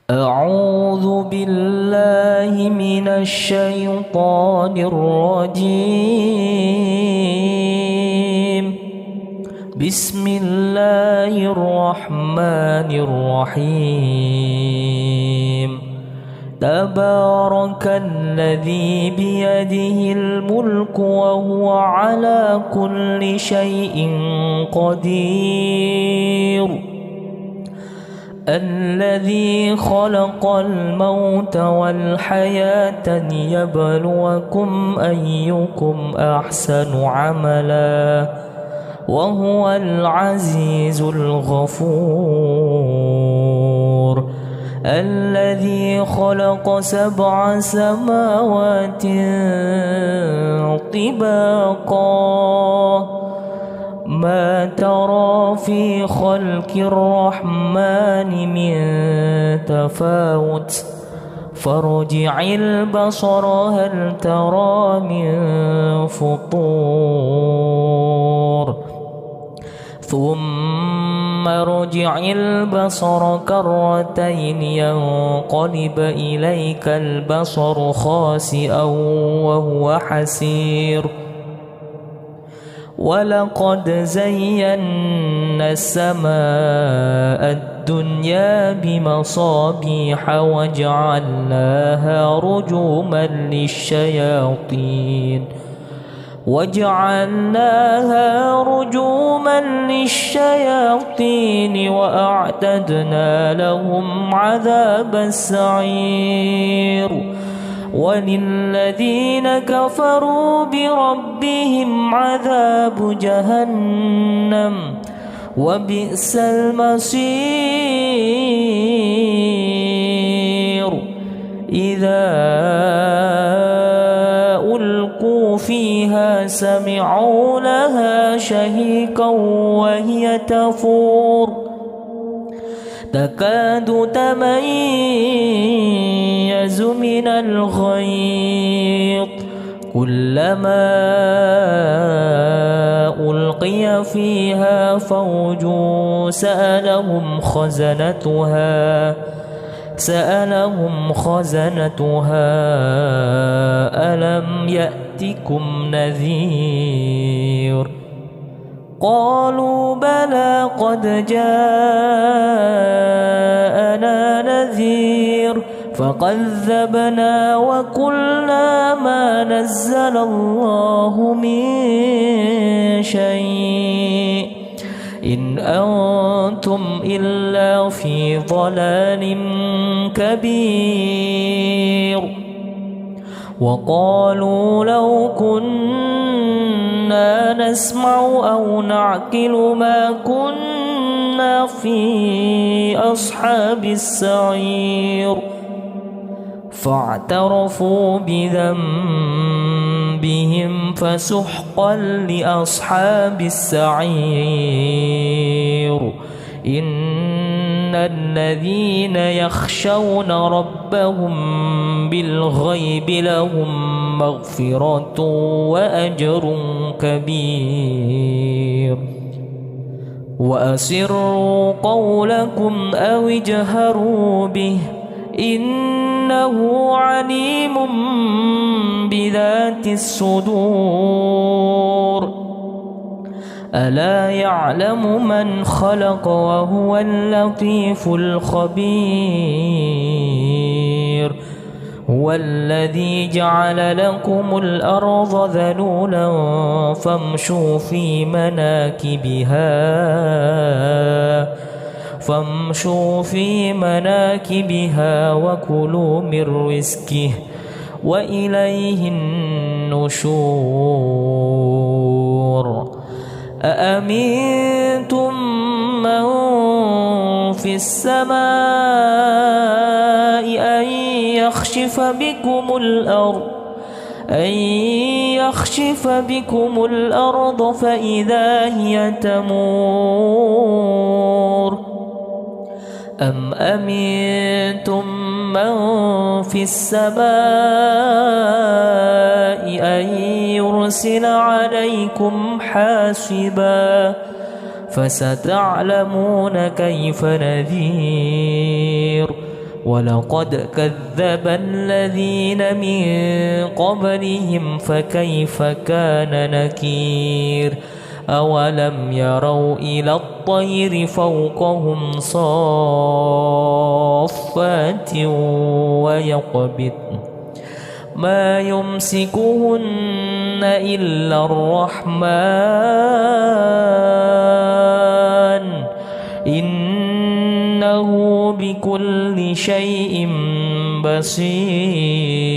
أعوذ بالله من الشيطان الرجيم. بسم الله الرحمن الرحيم. تبارك الذي بيده الملك وهو على كل شيء قدير. الذي خلق الموت والحياة ليبلوكم أيكم أحسن عملا وهو العزيز الغفور. الذي خلق 7 سماوات طباقا ما ترى في خلق الرحمن من تفاوت فارجع البصر هل ترى من فطور ثم ارجع البصر كرتين ينقلب إليك البصر خاسئا وهو حسير. ولقد زينا السماء الدنيا بمصابيح وجعلناها رجوما للشياطين وأعتدنا لهم عذاب السعير. وللذين كفروا بربهم عذاب جهنم وبئس المصير. إذا ألقوا فيها سمعوا لها شهيقا وهي تفور تكاد تميز من الغيظ كلما ألقي فيها فوج سألهم خزنتها ألم يأتكم نذير. قالوا بلى قد جاءنا نذير فكذبنا وقلنا ما نزل الله من شيء إن أنتم إلا في ضلال كبير. وقالوا لو كنا نسمع أو نعقل ما كنا في أصحاب السعير. فاعترفوا بذنبهم فسحقا لأصحاب السعير. إن الذين يخشون ربهم بالغيب لهم مغفرة وأجر كبير. وأسروا قولكم أو اجهروا به إنه عليم بذات الصدور. ألا يعلم من خلق وهو اللطيف الخبير. هو الذي جعل لكم الأرض ذلولا فامشوا في مناكبها وكلوا من رزقه وإليه النشور. أأمنتم من في السماء أن يخشف بكم الأرض فإذا هي تمور. أم أمنتم من في السماء أن يرسل عليكم حاسبا فستعلمون كيف نذير ولقد كذب الذين من قبلهم فكيف كان نكير أولم يروا إلى الطير فوقهم صافات ويقبضن ما يمسكهن إلا الرحمن إنه بكل شيء بصير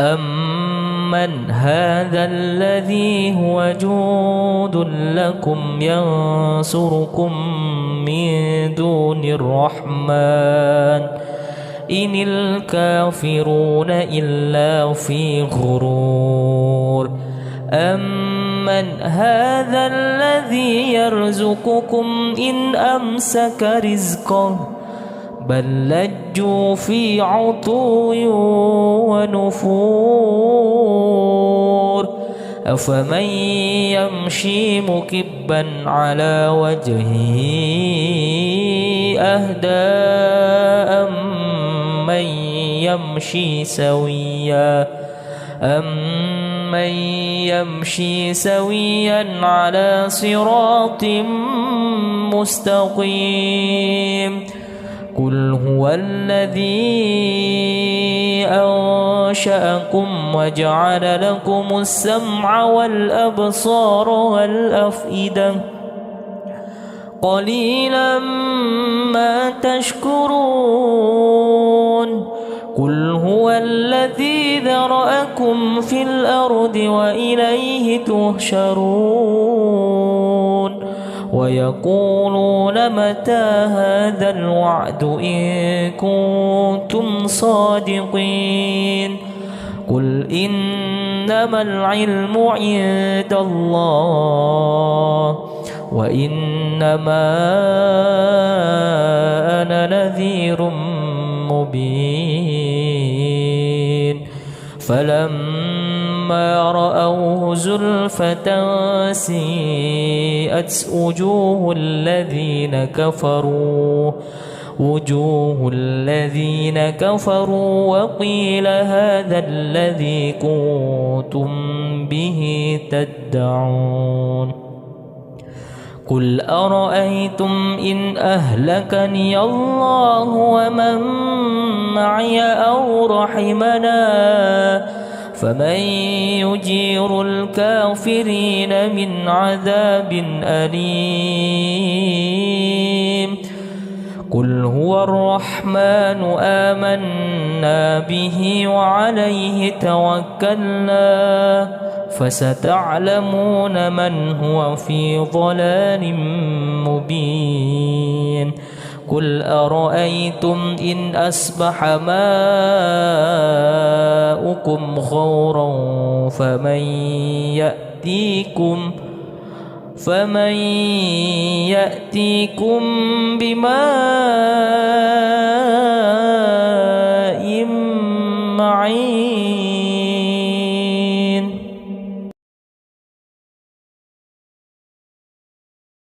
أمن هذا الذي هو جند لكم ينصركم من دون الرحمن إن الكافرون إلا في غرور أمن هذا الذي يرزقكم إن أمسك رزقه بل لجوا في عتو ونفور أفمن يمشي مكبا على وجهه أهدى أمن يمشي سويا على صراط مستقيم قل هو الذي أنشأكم وجعل لكم السمع والأبصار والأفئدة قليلا ما تشكرون قل هو الذي ذرأكم في الأرض وإليه تحشرون ويقولون متى هذا الوعد إن كنتم صادقين قل إنما العلم عند الله وإنما أنا نذير مبين فلما رأوه زلفة سيئت وجوه الذين كفروا وقيل هذا الذي كنتم به تدعون قل أرأيتم إن أهلكني الله ومن معي أو رحمنا فمن يجير الكافرين من عذاب أليم قل هو الرحمن آمنا به وعليه توكلنا فستعلمون من هو في ضلال مبين قل أرأيتم إن أصبح ماؤكم غورا فمن يأتيكم بماء